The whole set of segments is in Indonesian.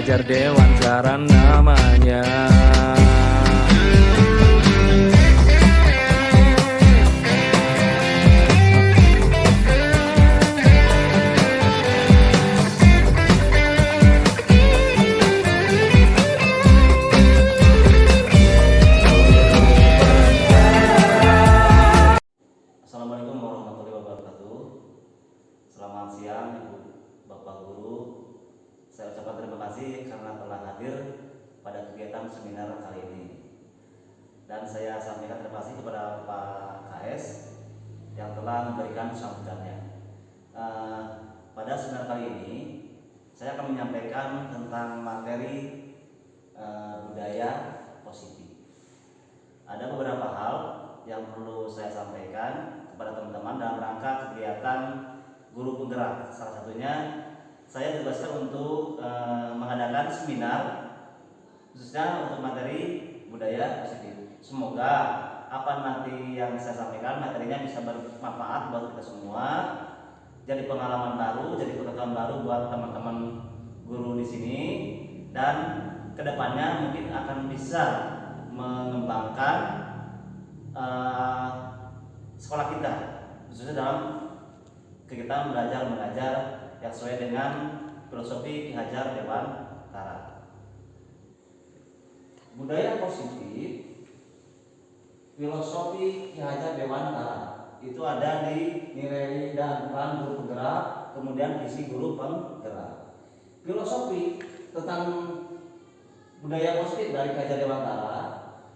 belajar Dewan Saran namanya. Assalamualaikum warahmatullahi wabarakatuh. Selamat siang Ibu Bapak Guru. Saya ucapkan terima kasih karena telah hadir pada kegiatan seminar kali ini. Dan saya sampaikan terima kasih kepada Pak KS yang telah memberikan sambutannya. Pada seminar kali ini saya akan menyampaikan tentang materi budaya positif. Ada beberapa hal yang perlu saya sampaikan kepada teman-teman dalam rangka kegiatan guru penggerak. Salah satunya saya ditugaskan untuk mengadakan seminar khususnya untuk materi budaya positif. Semoga apa nanti yang saya sampaikan materinya bisa bermanfaat buat kita semua, jadi pengalaman baru, jadi pengetahuan baru buat teman-teman guru di sini, dan kedepannya mungkin akan bisa mengembangkan sekolah kita, khususnya dalam kegiatan belajar mengajar yang sesuai dengan filosofi Ki Hajar Dewantara. Budaya positif, filosofi Ki Hajar Dewantara itu ada di nilai dan peran guru penggerak, kemudian visi guru penggerak. Filosofi tentang budaya positif dari Ki Hajar Dewantara,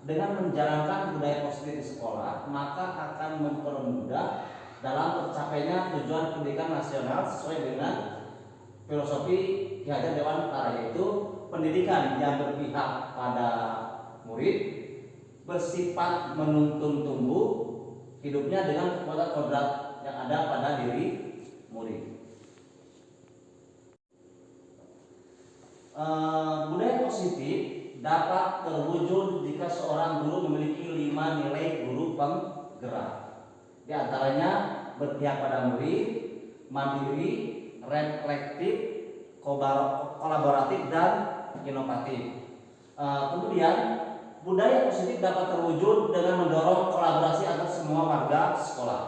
dengan menjalankan budaya positif di sekolah, maka akan mempermudah dalam tercapainya tujuan pendidikan nasional sesuai dengan filosofi Ki Hajar Dewantara, yaitu pendidikan yang berpihak pada murid, bersifat menuntun tumbuh hidupnya dengan kekuatan kodrat yang ada pada diri murid. Budaya positif dapat terwujud jika seorang guru memiliki 5 nilai guru penggerak. Di antaranya berpihak pada murid, mandiri, reflektif, kolaboratif, dan inovatif. Kemudian budaya positif dapat terwujud dengan mendorong kolaborasi antar semua warga sekolah.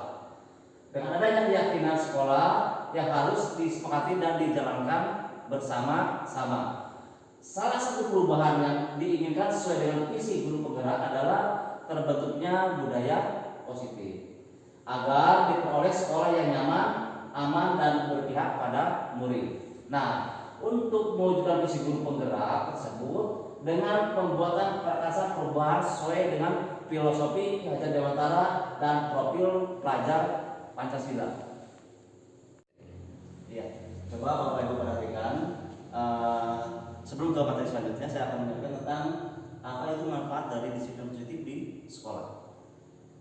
Dengan adanya keyakinan sekolah yang harus disepakati dan dijalankan bersama-sama. Salah satu perubahan yang diinginkan sesuai dengan visi guru penggerak adalah terbentuknya budaya positif agar diperoleh sekolah yang nyaman, aman, dan berpihak pada murid. Nah, untuk mewujudkan visi guru penggerak tersebut dengan pembuatan prakarsa perubahan sesuai dengan filosofi Ki Hajar Dewantara dan profil pelajar Pancasila. Ya, coba Bapak Ibu perhatikan. Sebelum ke materi selanjutnya, saya akan menjelaskan tentang apa itu manfaat dari disiplin positif di sekolah.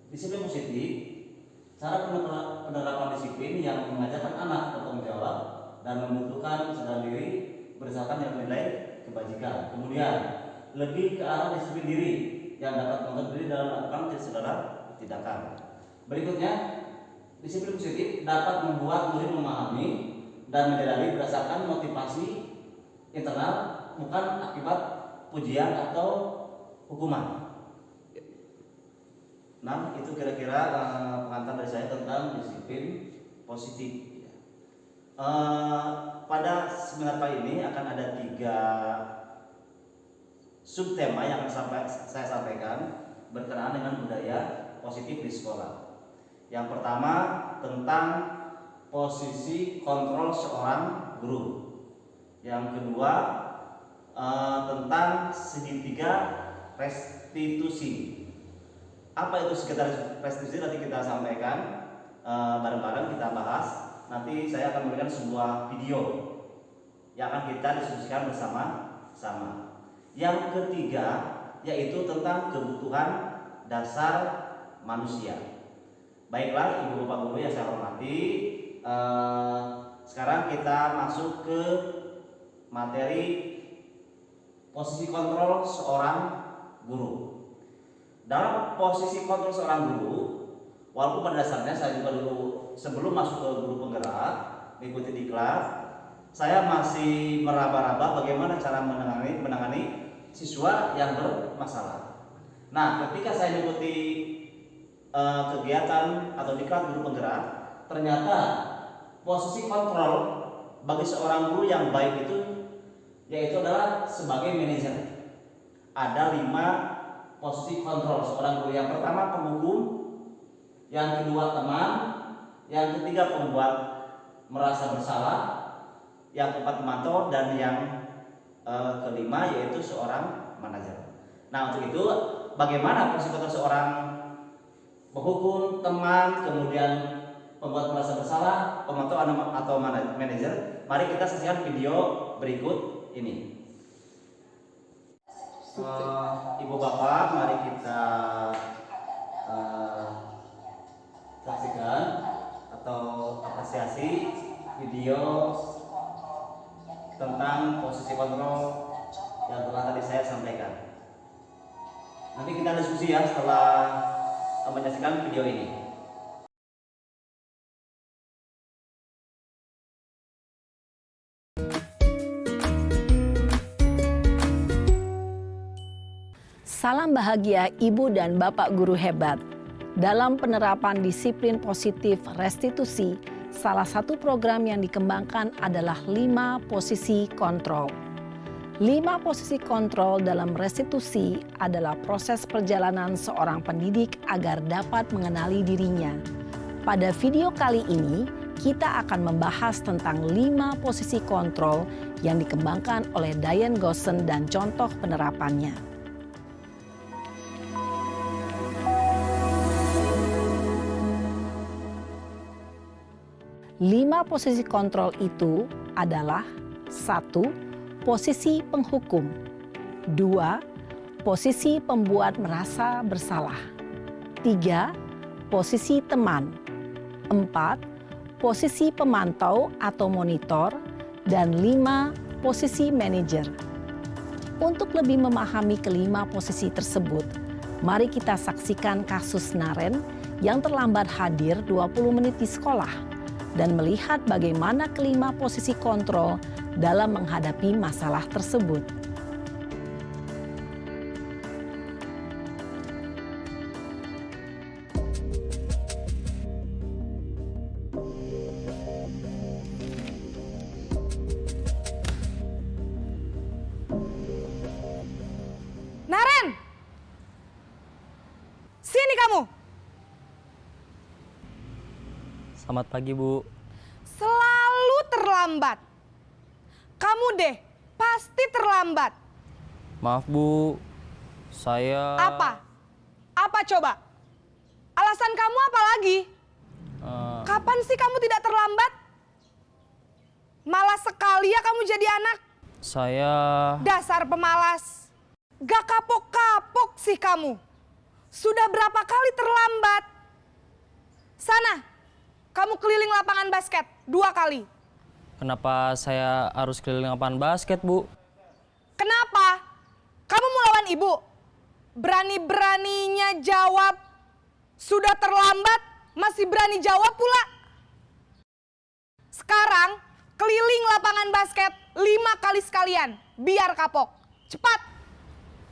Disiplin positif, cara penerapan disiplin yang mengajarkan anak bertanggung jawab dan membutuhkan kesadaran diri berdasarkan nilai kebajikan. Kemudian lebih ke arah disiplin diri yang dapat mengatur diri dalam melakukan segala tindakan. Berikutnya, disiplin positif dapat membuat murid memahami dan menyadari berdasarkan motivasi internal, bukan akibat pujian atau hukuman. Nah, itu kira-kira pengantar dari saya tentang disiplin positif. Pada seminar kali ini akan ada 3 subtema yang akan saya sampaikan berkenaan dengan budaya positif di sekolah. Yang pertama tentang posisi kontrol seorang guru. Yang kedua tentang segitiga restitusi. Apa itu segitiga restitusi nanti kita sampaikan bareng-bareng, kita bahas. Nanti saya akan memberikan sebuah video yang akan kita diskusikan bersama-sama. Yang ketiga yaitu tentang kebutuhan dasar manusia. Baiklah Ibu Bapak Guru yang saya hormati, sekarang kita masuk ke materi posisi kontrol seorang guru. Dalam posisi kontrol seorang guru, walaupun pada dasarnya saya juga dulu sebelum masuk ke guru penggerak, mengikuti di kelas, saya masih meraba-raba bagaimana cara menangani siswa yang bermasalah. Nah, ketika saya mengikuti kegiatan atau diklat guru penggerak, ternyata posisi kontrol bagi seorang guru yang baik itu yaitu adalah sebagai manajer. Ada 5 posisi kontrol seorang guru. Yang pertama penghukum, yang kedua teman, yang ketiga pembuat merasa bersalah, yang keempat pemantau, dan yang kelima yaitu seorang manajer. Nah, untuk itu bagaimana posisi kontrol seorang penghukum, teman, kemudian pembuat merasa bersalah, pemantau atau manajer? Mari kita saksikan video berikut ini. Ibu bapak, mari kita saksikan atau apresiasi video tentang posisi kontrol yang telah tadi saya sampaikan. Nanti kita diskusi ya setelah menyaksikan video ini. Salam bahagia Ibu dan Bapak guru hebat. Dalam penerapan disiplin positif restitusi, salah satu program yang dikembangkan adalah 5 posisi kontrol. 5 posisi kontrol dalam restitusi adalah proses perjalanan seorang pendidik agar dapat mengenali dirinya. Pada video kali ini, kita akan membahas tentang 5 posisi kontrol yang dikembangkan oleh Diane Goossen dan contoh penerapannya. 5 posisi kontrol itu adalah 1. Posisi penghukum. 2. Posisi pembuat merasa bersalah. 3. Posisi teman. 4. Posisi pemantau atau monitor. Dan 5. Posisi manajer. Untuk lebih memahami kelima posisi tersebut, mari kita saksikan kasus Naren yang terlambat hadir 20 menit di sekolah dan melihat bagaimana kelima posisi kontrol dalam menghadapi masalah tersebut. Naren! Sini kamu! Selamat pagi, Bu. Selalu terlambat. Kamu deh, pasti terlambat. Maaf, Bu. Saya... Apa? Apa coba? Alasan kamu apa lagi? Kapan sih kamu tidak terlambat? Malas sekali ya kamu jadi anak. Saya... Dasar pemalas. Gak kapok-kapok sih kamu. Sudah berapa kali terlambat? Sana. Kamu keliling lapangan basket 2 kali. Kenapa saya harus keliling lapangan basket, Bu? Kenapa? Kamu mau lawan ibu? Berani-beraninya jawab. Sudah terlambat, masih berani jawab pula. Sekarang, keliling lapangan basket 5 kali sekalian. Biar kapok. Cepat.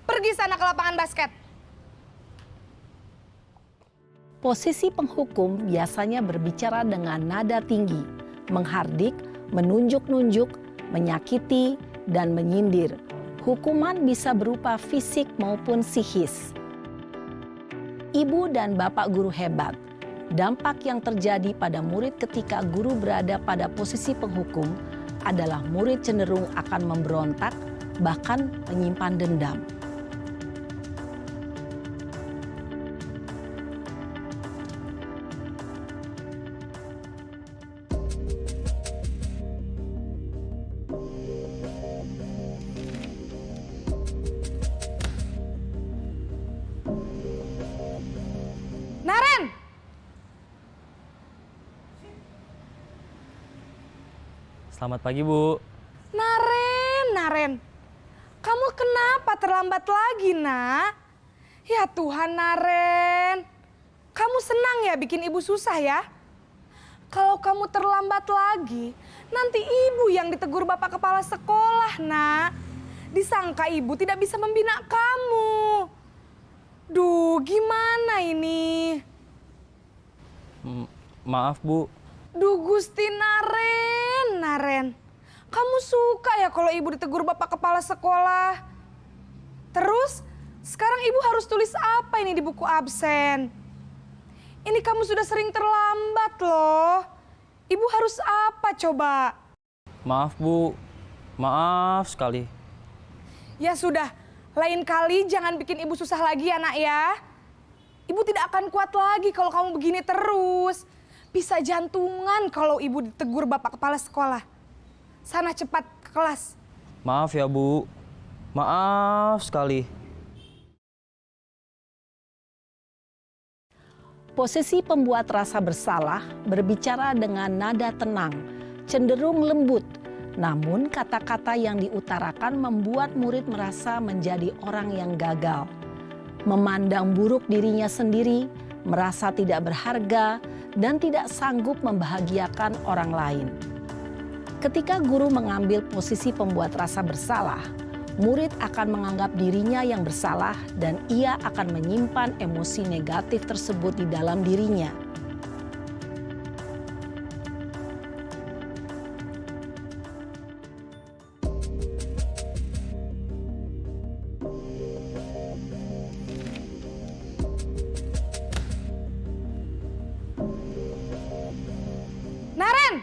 Pergi sana ke lapangan basket. Posisi penghukum biasanya berbicara dengan nada tinggi, menghardik, menunjuk-nunjuk, menyakiti, dan menyindir. Hukuman bisa berupa fisik maupun psikis. Ibu dan Bapak guru hebat, dampak yang terjadi pada murid ketika guru berada pada posisi penghukum adalah murid cenderung akan memberontak, bahkan menyimpan dendam. Naren! Selamat pagi, Bu. Naren. Kamu kenapa terlambat lagi, nak? Ya Tuhan, Naren. Kamu senang ya bikin ibu susah ya? Kalau kamu terlambat lagi, nanti ibu yang ditegur bapak kepala sekolah, nak. Disangka ibu tidak bisa membina kamu. Duh, gimana ini? Maaf, Bu. Duh, Gusti Naren. Kamu suka ya kalau ibu ditegur bapak kepala sekolah? Terus, sekarang ibu harus tulis apa ini di buku absen? Ini kamu sudah sering terlambat loh. Ibu harus apa coba? Maaf, Bu. Maaf sekali. Ya sudah, lain kali jangan bikin ibu susah lagi ya nak ya. Ibu tidak akan kuat lagi kalau kamu begini terus. Bisa jantungan kalau ibu ditegur bapak kepala sekolah. Sana cepat ke kelas. Maaf ya, Bu. Maaf sekali. Posisi pembuat rasa bersalah berbicara dengan nada tenang, cenderung lembut. Namun kata-kata yang diutarakan membuat murid merasa menjadi orang yang gagal. Memandang buruk dirinya sendiri, merasa tidak berharga, dan tidak sanggup membahagiakan orang lain. Ketika guru mengambil posisi pembuat rasa bersalah, murid akan menganggap dirinya yang bersalah dan ia akan menyimpan emosi negatif tersebut di dalam dirinya. Naren!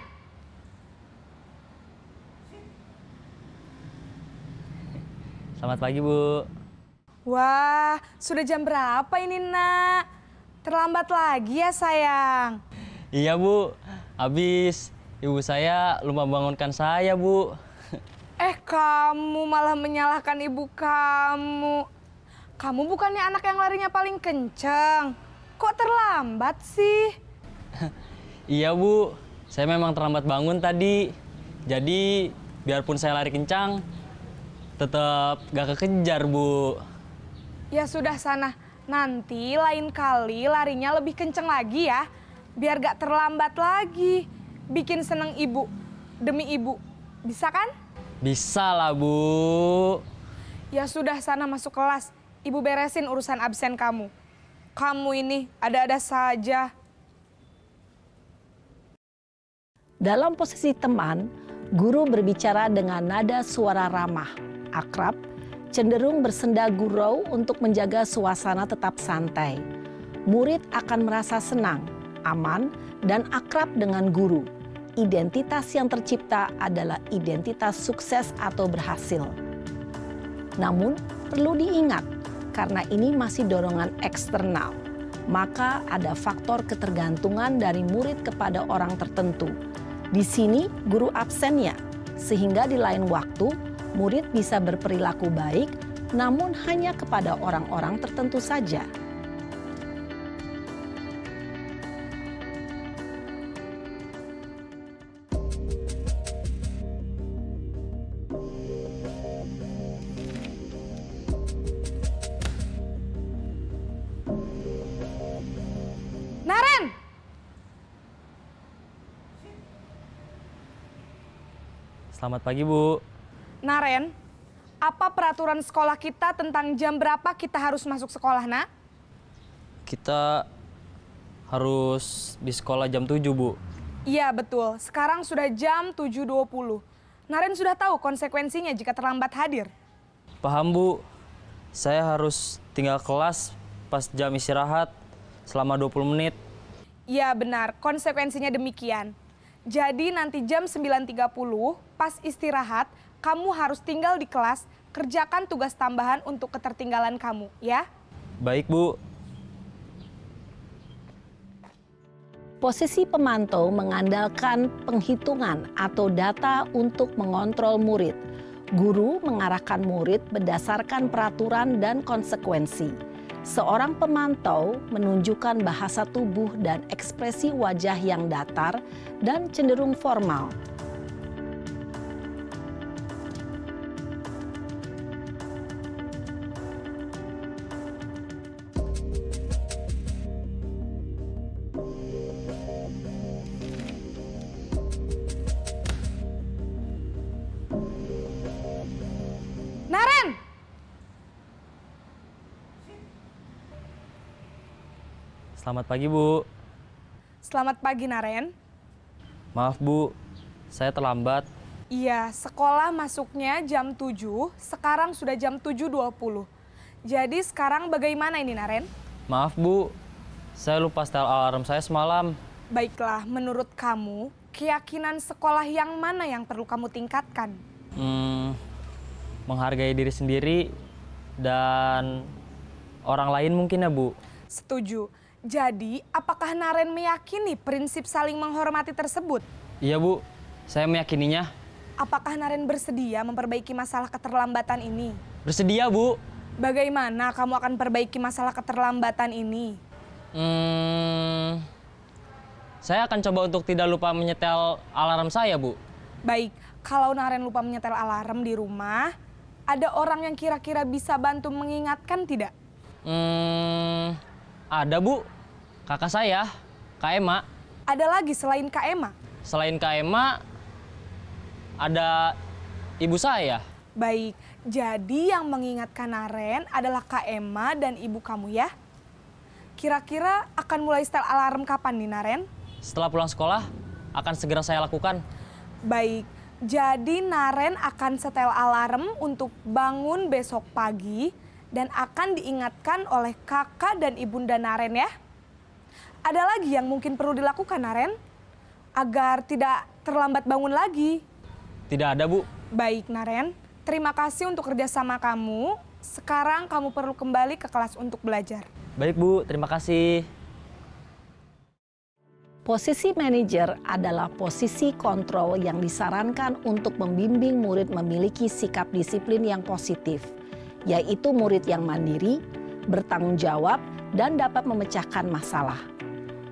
Selamat pagi, Bu. Wah, sudah jam berapa ini nak? Terlambat lagi ya sayang. Iya, Bu. Habis ibu saya lupa bangunkan saya, Bu. Kamu malah menyalahkan ibu kamu. Kamu bukannya anak yang larinya paling kenceng. Kok terlambat sih? Iya, Bu. Saya memang terlambat bangun tadi. Jadi, biarpun saya lari kencang, tetap gak kekejar, Bu. Ya sudah sana, nanti lain kali larinya lebih kenceng lagi ya. Biar gak terlambat lagi. Bikin seneng ibu, demi ibu. Bisa kan? Bisa lah, Bu. Ya sudah sana masuk kelas. Ibu beresin urusan absen kamu. Kamu ini ada-ada saja. Dalam posisi teman, guru berbicara dengan nada suara ramah, akrab, cenderung bersenda gurau untuk menjaga suasana tetap santai. Murid akan merasa senang, aman, dan akrab dengan guru. Identitas yang tercipta adalah identitas sukses atau berhasil. Namun, perlu diingat, karena ini masih dorongan eksternal, maka ada faktor ketergantungan dari murid kepada orang tertentu. Di sini guru absennya, sehingga di lain waktu murid bisa berperilaku baik, namun hanya kepada orang-orang tertentu saja. Naren! Selamat pagi, Bu. Naren, apa peraturan sekolah kita tentang jam berapa kita harus masuk sekolah, nak? Kita harus di sekolah jam 7, Bu. Iya, betul. Sekarang sudah jam 7.20. Naren sudah tahu konsekuensinya jika terlambat hadir. Paham, Bu. Saya harus tinggal kelas pas jam istirahat selama 20 menit. Iya, benar. Konsekuensinya demikian. Jadi nanti jam 9.30 pas istirahat, kamu harus tinggal di kelas, kerjakan tugas tambahan untuk ketertinggalan kamu, ya? Baik, Bu. Posisi pemantau mengandalkan penghitungan atau data untuk mengontrol murid. Guru mengarahkan murid berdasarkan peraturan dan konsekuensi. Seorang pemantau menunjukkan bahasa tubuh dan ekspresi wajah yang datar dan cenderung formal. Selamat pagi, Bu. Selamat pagi, Naren. Maaf, Bu. Saya terlambat. Iya, sekolah masuknya jam 7, sekarang sudah jam 7.20. Jadi sekarang bagaimana ini, Naren? Maaf, Bu. Saya lupa setel alarm saya semalam. Baiklah, menurut kamu, keyakinan sekolah yang mana yang perlu kamu tingkatkan? Menghargai diri sendiri dan orang lain mungkin ya, Bu. Setuju. Jadi, apakah Naren meyakini prinsip saling menghormati tersebut? Iya, Bu. Saya meyakininya. Apakah Naren bersedia memperbaiki masalah keterlambatan ini? Bersedia, Bu. Bagaimana kamu akan perbaiki masalah keterlambatan ini? Saya akan coba untuk tidak lupa menyetel alarm saya, Bu. Baik, kalau Naren lupa menyetel alarm di rumah, ada orang yang kira-kira bisa bantu mengingatkan tidak? Ada, Bu. Kakak saya, Kak Ema. Ada lagi selain Kak Ema? Selain Kak Ema, ada ibu saya. Baik, jadi yang mengingatkan Naren adalah Kak Ema dan ibu kamu ya? Kira-kira akan mulai setel alarm kapan nih, Naren? Setelah pulang sekolah, akan segera saya lakukan. Baik, jadi Naren akan setel alarm untuk bangun besok pagi dan akan diingatkan oleh kakak dan ibunda Naren ya. Ada lagi yang mungkin perlu dilakukan, Naren? Agar tidak terlambat bangun lagi. Tidak ada, Bu. Baik, Naren. Terima kasih untuk kerjasama kamu. Sekarang kamu perlu kembali ke kelas untuk belajar. Baik, Bu. Terima kasih. Posisi manajer adalah posisi kontrol yang disarankan untuk membimbing murid memiliki sikap disiplin yang positif, yaitu murid yang mandiri, bertanggung jawab, dan dapat memecahkan masalah.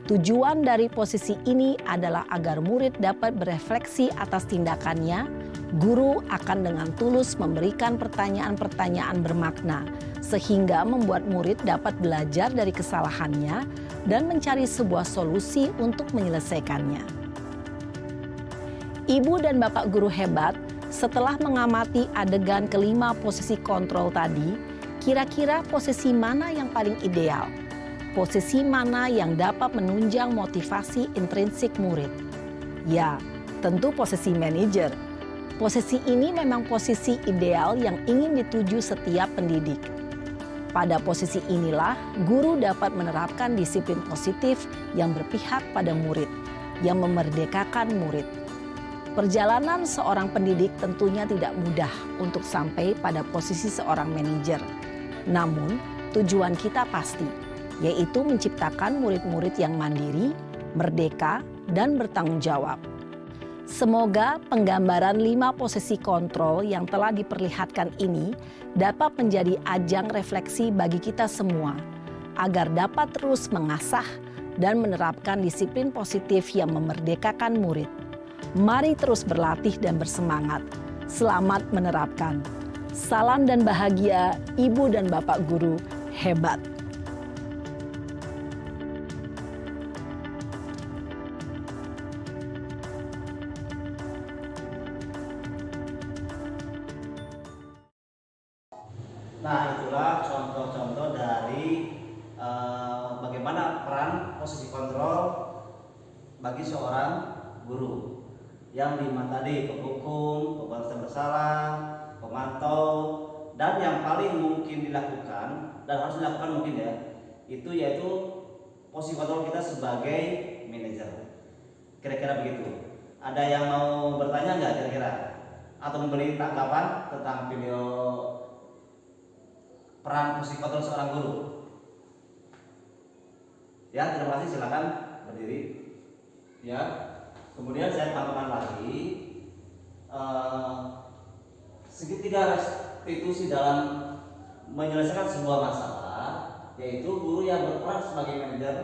Tujuan dari posisi ini adalah agar murid dapat berefleksi atas tindakannya. Guru akan dengan tulus memberikan pertanyaan-pertanyaan bermakna, sehingga membuat murid dapat belajar dari kesalahannya dan mencari sebuah solusi untuk menyelesaikannya. Ibu dan Bapak guru hebat, setelah mengamati adegan kelima posisi kontrol tadi, kira-kira posisi mana yang paling ideal? Posisi mana yang dapat menunjang motivasi intrinsik murid? Ya, tentu posisi manajer. Posisi ini memang posisi ideal yang ingin dituju setiap pendidik. Pada posisi inilah, guru dapat menerapkan disiplin positif yang berpihak pada murid, yang memerdekakan murid. Perjalanan seorang pendidik tentunya tidak mudah untuk sampai pada posisi seorang manajer. Namun, tujuan kita pasti, yaitu menciptakan murid-murid yang mandiri, merdeka, dan bertanggung jawab. Semoga penggambaran 5 posisi kontrol yang telah diperlihatkan ini dapat menjadi ajang refleksi bagi kita semua, agar dapat terus mengasah dan menerapkan disiplin positif yang memerdekakan murid. Mari terus berlatih dan bersemangat. Selamat menerapkan. Salam dan bahagia, Ibu dan Bapak guru hebat. Nah, itulah contoh-contoh dari bagaimana peran posisi kontrol bagi seorang guru. Yang lima tadi, penghukum, pemberantasan bersalah, pemantau, dan yang paling mungkin dilakukan dan harus dilakukan mungkin ya, itu yaitu posisi kontrol kita sebagai manajer. Kira-kira begitu. Ada yang mau bertanya nggak kira-kira? Atau memberi tanggapan tentang video peran posisi kontrol seorang guru? Ya, terima kasih, silakan berdiri. Ya, kemudian saya tambahkan lagi segitiga restitusi dalam menyelesaikan sebuah masalah, yaitu guru yang berperan sebagai manajer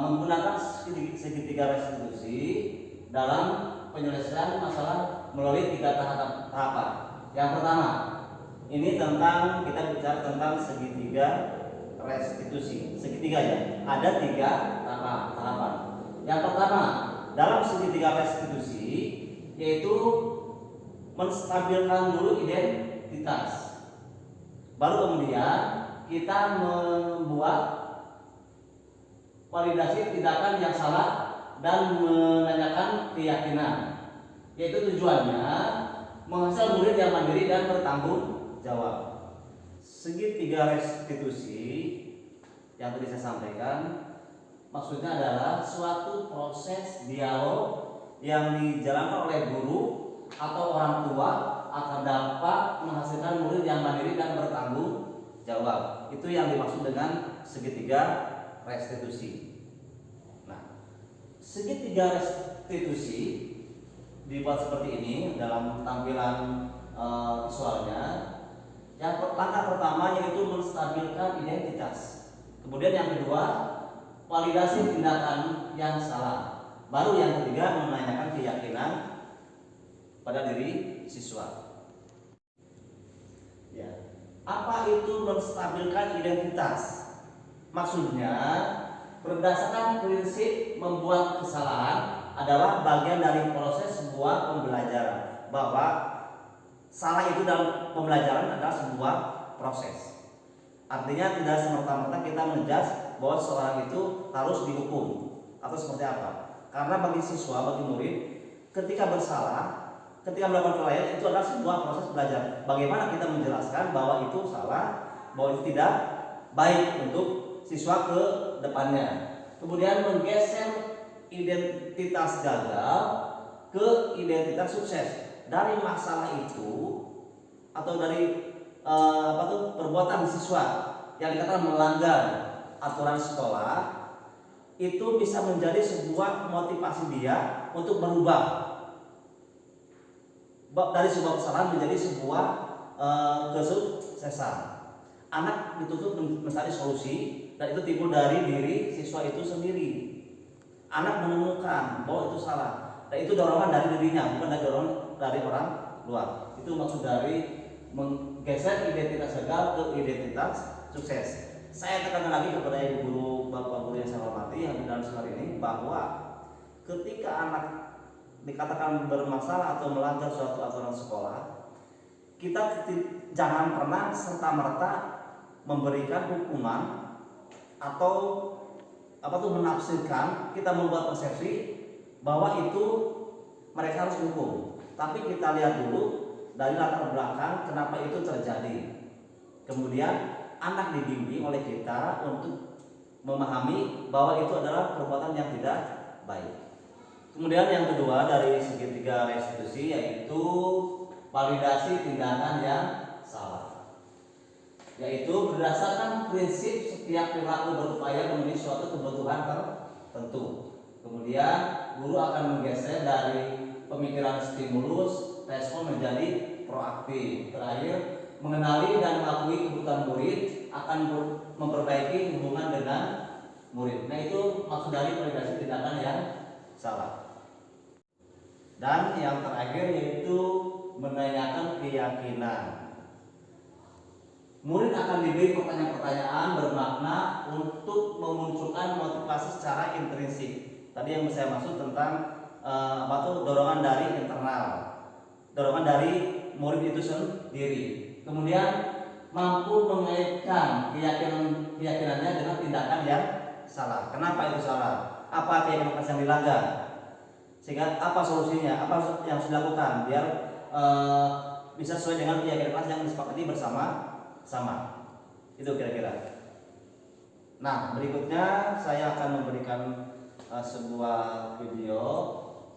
menggunakan segitiga restitusi dalam penyelesaian masalah melalui 3 tahapan. Yang pertama, ini tentang kita bicara tentang segitiga restitusi. Segitiga ya, ada 3 tahapan. Yang pertama, dalam segitiga restitusi yaitu menstabilkan dulu identitas. Baru kemudian kita membuat validasi tindakan yang salah dan menanyakan keyakinan. Yaitu tujuannya menghasilkan murid yang mandiri dan bertanggung jawab. Segitiga restitusi yang tadi saya sampaikan maksudnya adalah suatu proses dialog yang dijalankan oleh guru atau orang tua akan dapat menghasilkan murid yang mandiri dan bertanggung jawab. Itu yang dimaksud dengan segitiga restitusi. Nah, segitiga restitusi dibuat seperti ini dalam tampilan visualnya. Langkah pertama yaitu menstabilkan identitas. Kemudian yang kedua, validasi tindakan yang salah. Baru yang ketiga, menanyakan keyakinan pada diri siswa. Ya. Apa itu menstabilkan identitas? Maksudnya, berdasarkan prinsip membuat kesalahan adalah bagian dari proses sebuah pembelajaran. Bahwa salah itu dalam pembelajaran adalah sebuah proses. Artinya tidak semerta-merta kita menjudge bahwa seorang itu harus dihukum atau seperti apa. Karena bagi siswa, bagi murid, ketika bersalah, ketika melakukan kelalaian itu adalah sebuah proses belajar. Bagaimana kita menjelaskan bahwa itu salah, bahwa itu tidak baik untuk siswa ke depannya. Kemudian menggeser identitas gagal ke identitas sukses. Dari masalah itu atau dari perbuatan siswa yang dikatakan melanggar aturan sekolah itu bisa menjadi sebuah motivasi dia untuk berubah dari sebuah kesalahan menjadi sebuah kesuksesan. Anak dituntut mencari solusi dan itu timbul dari diri siswa itu sendiri. Anak menemukan bahwa itu salah dan itu dorongan dari dirinya, bukan dari dorongan dari orang luar. Itu maksud dari menggeser identitas gagal ke identitas sukses. Saya tekankan lagi kepada ibu guru, bapak guru yang saya hormati yang di dalam sekali ini bahwa ketika anak dikatakan bermasalah atau melanggar suatu aturan sekolah, kita jangan pernah serta-merta memberikan hukuman atau menafsirkan, kita membuat persepsi bahwa itu mereka harus hukum. Tapi kita lihat dulu dari latar belakang kenapa itu terjadi. Kemudian anak dibimbing oleh kita untuk memahami bahwa itu adalah perbuatan yang tidak baik. Kemudian yang kedua dari segitiga restitusi yaitu validasi tindakan yang salah. Yaitu berdasarkan prinsip setiap perilaku berupaya memenuhi suatu kebutuhan tertentu. Kemudian guru akan menggeser dari pemikiran stimulus respon menjadi proaktif. Terakhir, mengenali dan mengakui kebutuhan murid akan memperbaiki hubungan dengan murid. Nah, itu maksud dari validasi tindakan yang salah. Dan yang terakhir yaitu menanyakan keyakinan. Murid akan diberi pertanyaan-pertanyaan bermakna untuk memunculkan motivasi secara intrinsik. Tadi yang saya maksud tentang dorongan dari internal, dorongan dari murid itu sendiri. Kemudian mampu mengaitkan keyakinannya dengan tindakan yang salah. Kenapa itu salah? Apa keyakinan yang dilanggar? Sehingga apa solusinya? Apa yang harus dilakukan biar bisa sesuai dengan keyakinan kelas yang disepakati bersama-sama. Itu kira-kira. Nah, berikutnya saya akan memberikan sebuah video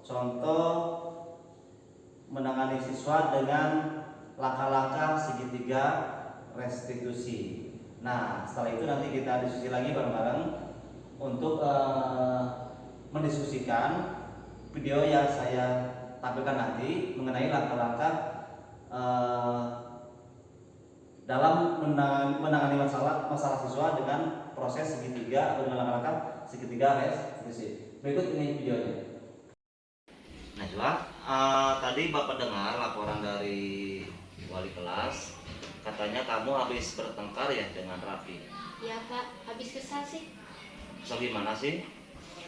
contoh menangani siswa dengan langkah-langkah segitiga restitusi. Nah, setelah itu nanti kita diskusi lagi bareng-bareng untuk mendiskusikan video yang saya tampilkan nanti mengenai langkah-langkah dalam menangani masalah siswa dengan proses segitiga atau dengan langkah-langkah segitiga restitusi. Berikut ini videonya. Najwa, tadi Bapak dengar laporan dari wali kelas, katanya kamu habis bertengkar ya dengan Raffi. Ya Pak, habis kesal sih. So gimana sih?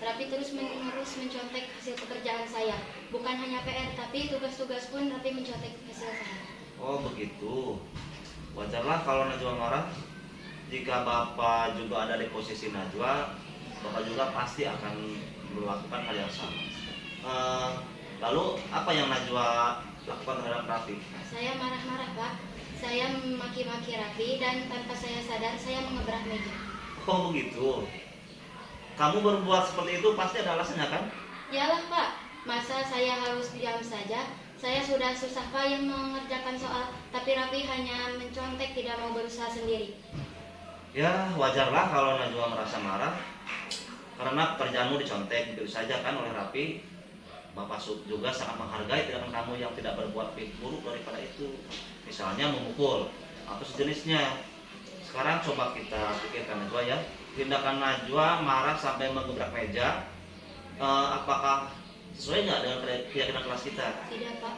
Raffi terus menerus mencontek hasil pekerjaan saya. Bukan hanya PR, tapi tugas-tugas pun Raffi mencontek hasil saya. Oh begitu. Wajarlah kalau Najwa marah. Jika Bapak juga ada di posisi Najwa, Bapak juga pasti akan melakukan hal yang sama. Lalu apa yang Najwa lakukan terhadap Raffi? Saya marah-marah, Pak. Saya memaki-maki Raffi dan tanpa saya sadar saya mengebrak meja. Oh begitu. Kamu berbuat seperti itu pasti ada alasannya kan? Yalah, Pak. Masa saya harus diam saja? Saya sudah susah payah mengerjakan soal, tapi Raffi hanya mencontek, tidak mau berusaha sendiri. Ya wajarlah kalau Najwa merasa marah karena pekerjaanmu dicontek gitu saja kan oleh Raffi. Bapak juga sangat menghargai tindakan kamu yang tidak berbuat lebih buruk daripada itu, misalnya memukul atau sejenisnya. Sekarang coba kita pikirkan Najwa ya, tindakan Najwa marah sampai menggebrak meja, apakah sesuai nggak dengan keyakinan kelas kita? Tidak, Pak.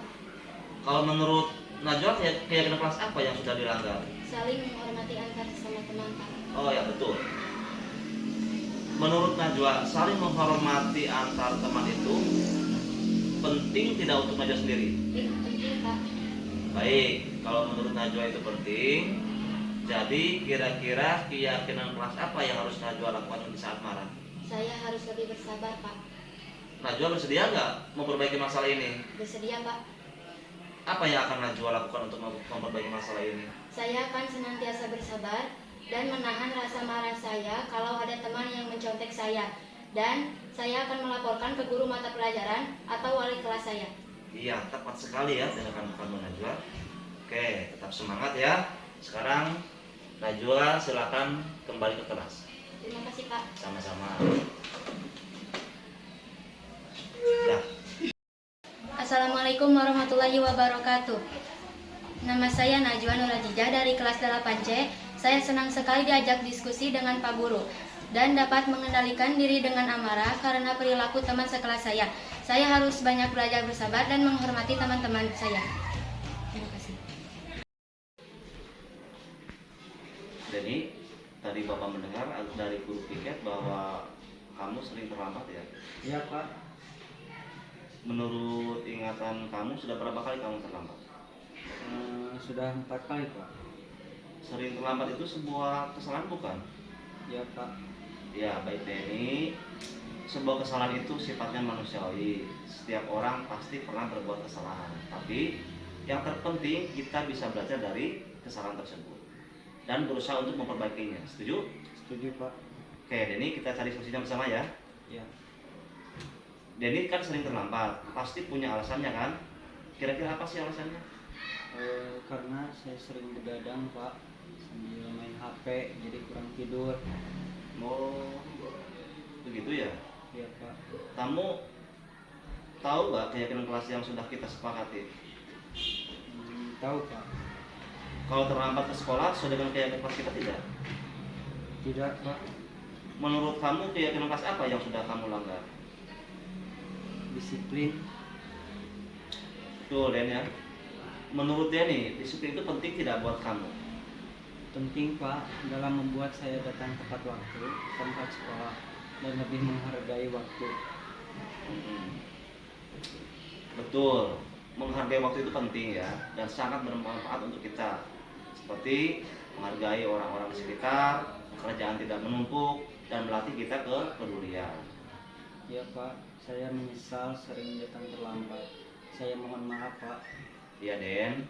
Kalau menurut Najwa keyakinan kelas apa yang sudah dilanggar? Saling menghormati antar sesama teman, Pak. Oh ya betul. Menurut Najwa, saling menghormati antar teman itu penting tidak untuk Najwa sendiri? Penting, Pak. Baik, kalau menurut Najwa itu penting, jadi kira-kira keyakinan kelas apa yang harus Najwa lakukan di saat marah? Saya harus lebih bersabar, Pak. Najwa bersedia nggak memperbaiki masalah ini? Bersedia, Pak. Apa yang akan Najwa lakukan untuk memperbaiki masalah ini? Saya akan senantiasa bersabar dan menahan rasa marah saya kalau ada teman yang mencontek saya. Dan saya akan melaporkan ke guru mata pelajaran atau wali kelas saya. Iya, tepat sekali ya dengan kamu Najwa. Oke, tetap semangat ya. Sekarang Najwa silakan kembali ke kelas. Terima kasih, Pak. Sama-sama. Ya. Assalamualaikum warahmatullahi wabarakatuh. Nama saya Najwa Nurajijah dari kelas 8C. Saya senang sekali diajak diskusi dengan Pak Guru dan dapat mengendalikan diri dengan amarah karena perilaku teman sekelas saya. Saya harus banyak belajar bersabar dan menghormati teman-teman saya. Terima kasih. Jadi tadi Bapak mendengar dari guru piket bahwa kamu sering terlambat ya? Iya, Pak. Menurut ingatan kamu sudah berapa kali kamu terlambat? Sudah 4 kali, Pak. Sering terlambat itu sebuah kesalahan bukan? Iya, Pak. Ya, baik Denny. Sebuah kesalahan itu sifatnya manusiawi. Setiap orang pasti pernah berbuat kesalahan. Tapi yang terpenting kita bisa belajar dari kesalahan tersebut dan berusaha untuk memperbaikinya. Setuju? Setuju, Pak. Oke, Denny, kita cari solusinya bersama ya. Ya. Denny kan sering terlambat, pasti punya alasannya kan? Kira-kira apa sih alasannya? Karena saya sering begadang, Pak, sambil main HP, jadi kurang tidur. Oh, begitu ya? Iya, Pak. Kamu tahu nggak keyakinan kelas yang sudah kita sepakati? Tahu, Pak. Kalau terlambat ke sekolah, sesuai dengan keyakinan kelas kita tidak? Tidak, Pak. Menurut kamu keyakinan kelas apa yang sudah kamu langgar? Disiplin. Betul, Den ya. Menurut Denny, disiplin itu penting tidak buat kamu? Penting, Pak, dalam membuat saya datang tepat waktu, tempat sekolah, dan lebih menghargai waktu. Betul, menghargai waktu itu penting ya, dan sangat bermanfaat untuk kita. Seperti menghargai orang-orang di sekitar, pekerjaan tidak menumpuk, dan melatih kita kepedulian. Ya, Pak, saya menyesal sering datang terlambat. Saya mohon maaf, Pak. Iya Den,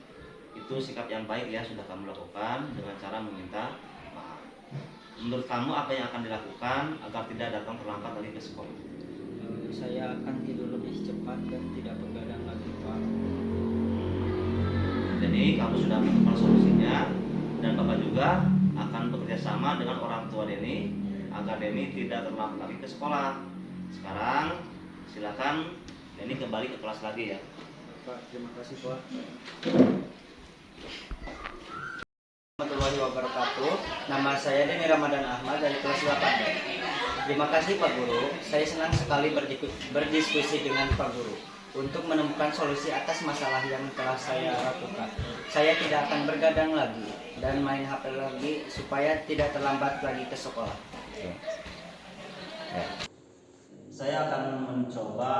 itu sikap yang baik ya sudah kamu lakukan dengan cara meminta maaf. Menurut kamu apa yang akan dilakukan agar tidak datang terlambat lagi ke sekolah? Saya akan tidur lebih cepat dan tidak begadang lagi, Pak. Jadi kamu sudah menemukan solusinya dan Bapak juga akan bekerja sama dengan orang tua Denny agar Denny tidak terlambat lagi ke sekolah. Sekarang silakan Denny kembali ke kelas lagi ya. Pak, terima kasih, Pak. Warahmatullahi wabarakatuh. Nama saya Denny Ramadan Ahmad dari kelas 8. Terima kasih Pak Guru. Saya senang sekali berdiskusi dengan Pak Guru untuk menemukan solusi atas masalah yang telah saya lakukan. Saya tidak akan bergadang lagi dan main HP lagi supaya tidak terlambat lagi ke sekolah. Saya akan mencoba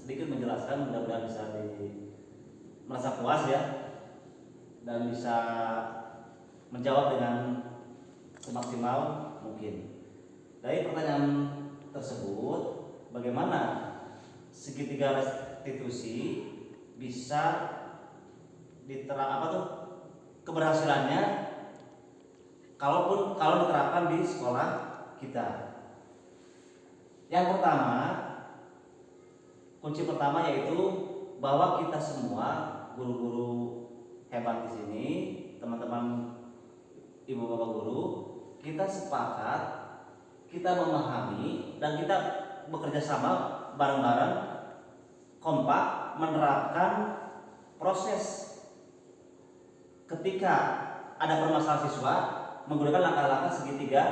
sedikit menjelaskan, mudah-mudahan bisa merasa puas ya dan bisa menjawab dengan semaksimal mungkin. Dari pertanyaan tersebut, bagaimana segitiga restitusi bisa keberhasilannya kalau diterapkan di sekolah kita. Yang pertama, kunci pertama yaitu bahwa kita semua guru-guru hebat di sini, teman-teman ibu bapak guru, kita sepakat, kita memahami dan kita bekerja sama bareng-bareng, kompak menerapkan proses ketika ada permasalahan siswa menggunakan langkah-langkah segitiga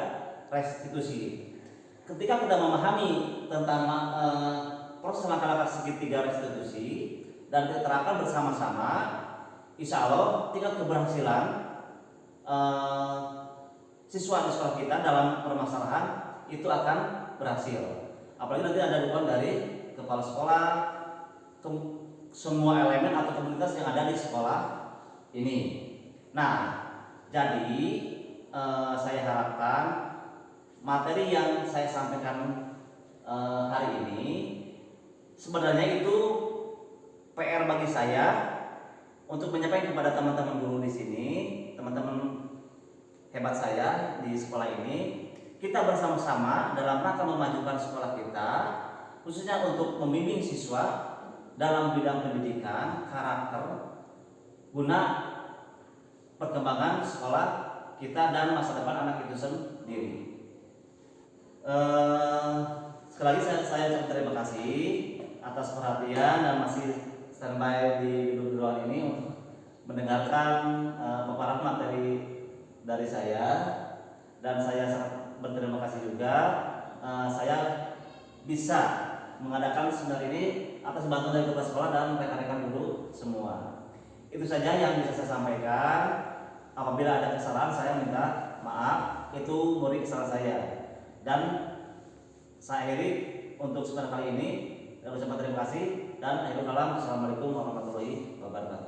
restitusi. Ketika kita memahami tentang proses langkah-langkah segitiga restitusi dan diterapkan bersama-sama, insya Allah tingkat keberhasilan siswa di sekolah kita dalam permasalahan itu akan berhasil. Apalagi nanti ada dukungan dari kepala sekolah, semua elemen atau komunitas yang ada di sekolah ini. Nah, jadi saya harapkan materi yang saya sampaikan hari ini sebenarnya itu PR bagi saya untuk menyampaikan kepada teman-teman guru di sini, teman-teman hebat saya di sekolah ini, kita bersama-sama dalam rangka memajukan sekolah kita, khususnya untuk membimbing siswa dalam bidang pendidikan, karakter, guna perkembangan sekolah kita dan masa depan anak itu sendiri. Sekali lagi saya ucapkan terima kasih atas perhatian dan masih standby di gedung ruangan ini untuk mendengarkan paparan materi dari saya, dan saya sangat berterima kasih juga saya bisa mengadakan seminar ini atas bantuan dari kepala sekolah dan rekan-rekan guru semua. Itu saja yang bisa saya sampaikan. Apabila ada kesalahan saya minta maaf, itu murni kesalahan saya. Dan saya akhiri untuk seminar kali ini. Saya ucapkan terima kasih dan akhirul kalam. Assalamualaikum warahmatullahi wabarakatuh.